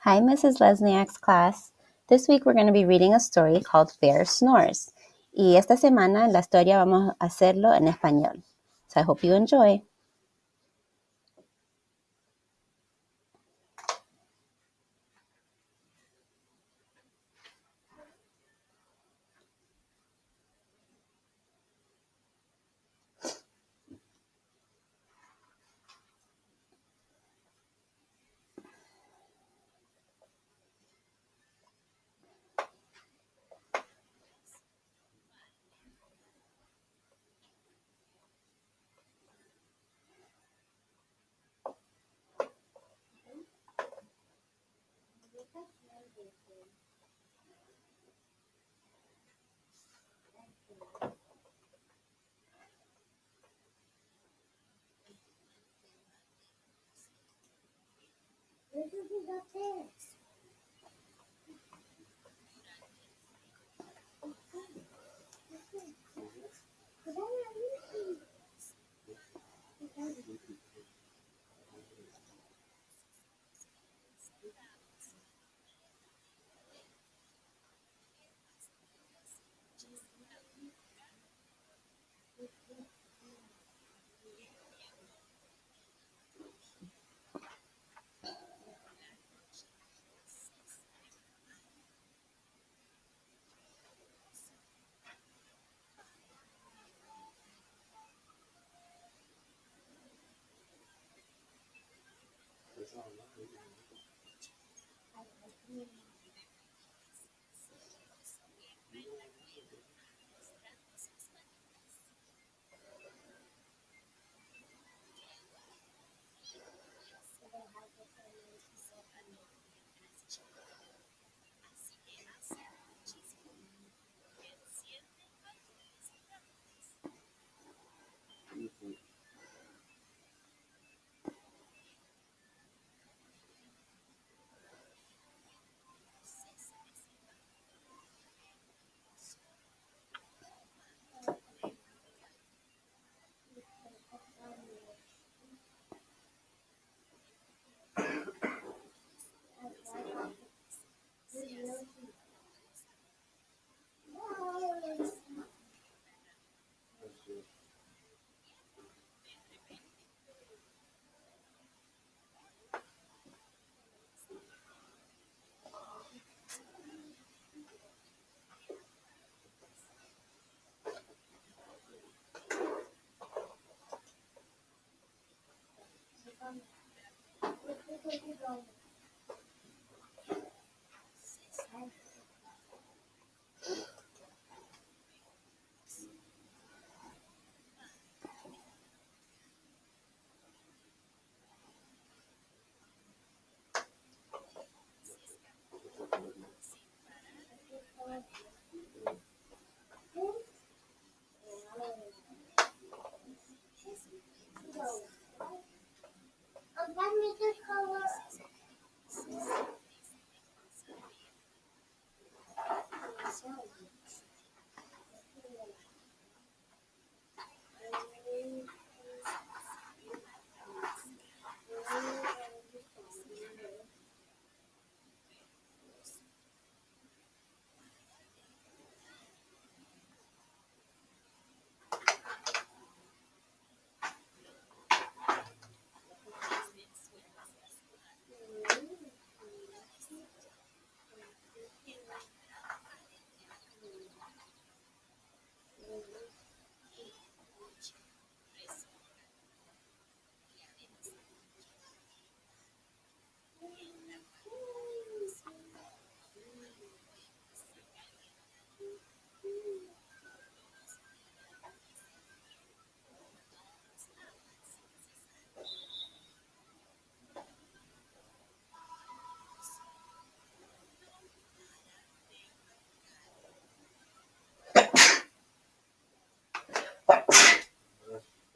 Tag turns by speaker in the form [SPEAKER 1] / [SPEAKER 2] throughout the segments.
[SPEAKER 1] Hi, Mrs. Lesniak's class. This week we're going to be reading a story called Bear Snores. Y esta semana la historia vamos a hacerlo en español. So I hope you enjoy.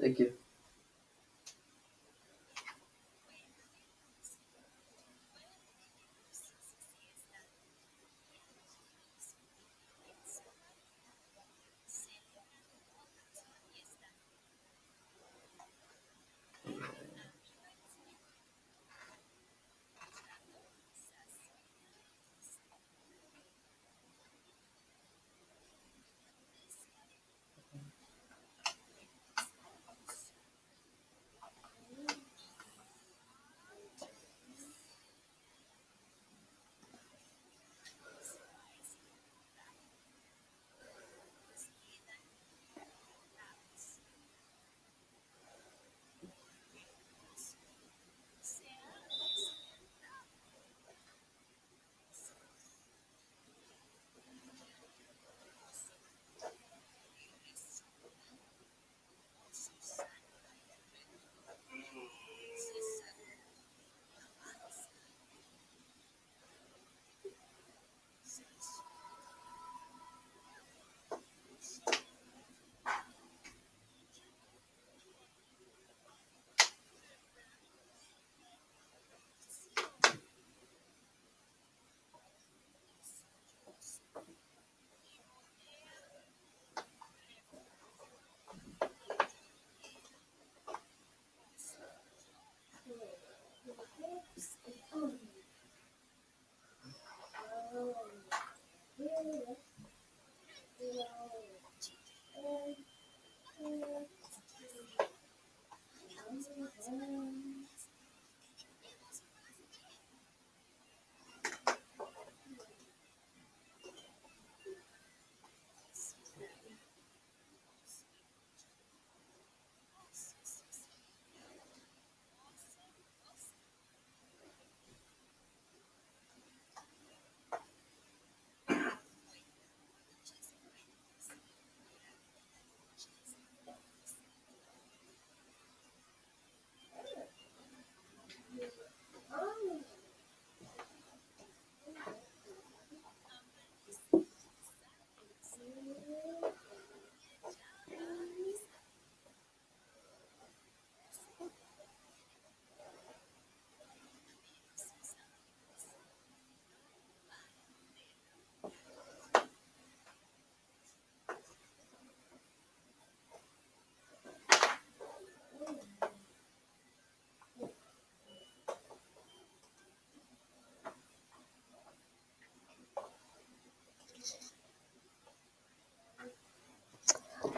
[SPEAKER 2] Thank you.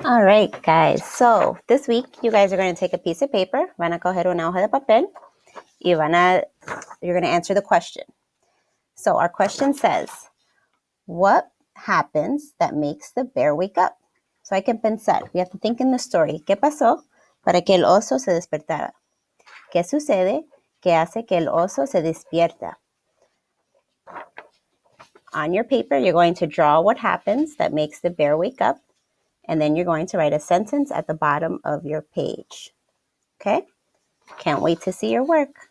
[SPEAKER 1] All right, guys. So this week, you guys are going to take a piece of paper. Van a coger una hoja de papel. Y you're going to answer the question. So our question says, what happens that makes the bear wake up? So hay que pensar. We have to think in the story. ¿Qué pasó para que el oso se despertara? ¿Qué sucede que hace que el oso se despierta? On your paper, you're going to draw what happens that makes the bear wake up. And then you're going to write a sentence at the bottom of your page. Okay? Can't wait to see your work.